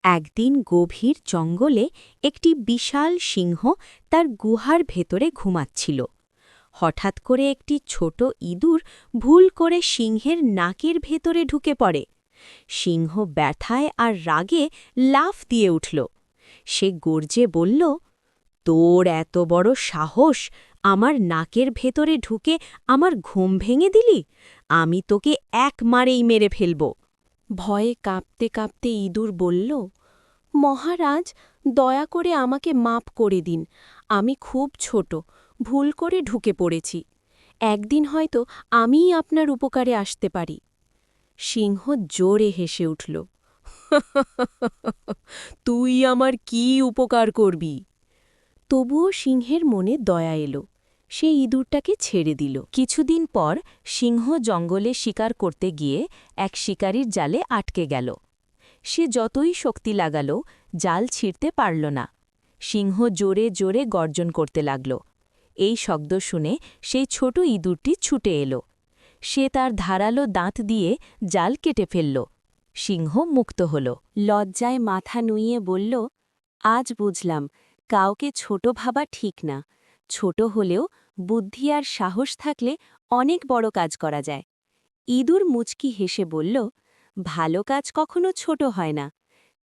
একদিন গভীর জঙ্গলে একটি বিশাল সিংহ তার গুহার ভেতরে ঘুমাচ্ছিল। হঠাৎ করে একটি ছোট ইঁদুর ভুল করে সিংহের নাকের ভেতরে ঢুকে পড়ে। সিংহ ব্যথায় আর রাগে লাফ দিয়ে উঠল। সে গর্জে বলল, তোর এত বড় সাহস, আমার নাকের ভেতরে ঢুকে আমার ঘুম ভেঙে দিলি? আমি তোকে এক মারেই মেরে ফেলব। ভয়ে কাঁপতে কাঁপতে ইঁদুর বলল, মহারাজ, দয়া করে আমাকে মাপ করে দিন। আমি খুব ছোট, ভুল করে ঢুকে পড়েছি। একদিন হয়তো আমিই আপনার উপকারে আসতে পারি। সিংহ জোরে হেসে উঠল, তুই আমার কি উপকার করবি? তবুও সিংহের মনে দয়া এলো। সে ইঁদুরটাকে ছেড়ে দিল। কিছুদিন পর সিংহ জঙ্গলে শিকার করতে গিয়ে এক শিকারীর জালে আটকে গেল। সে যতই শক্তি লাগাল, জাল ছিঁড়তে পারল না। সিংহ জোরে জোরে গর্জন করতে লাগল। এই শব্দ শুনে সেই ছোট ইঁদুরটি ছুটে এলো। সে তার ধারালো দাঁত দিয়ে জাল কেটে ফেলল। সিংহ মুক্ত হল। লজ্জায় মাথা নুইয়ে বলল, আজ বুঝলাম, কাউকে ছোট ভাবা ঠিক না। ছোট হলেও বুদ্ধি আর সাহস থাকলে অনেক বড় কাজ করা যায়। ইঁদুর মুচকি হেসে বলল, ভালো কাজ কখনো ছোট হয় না।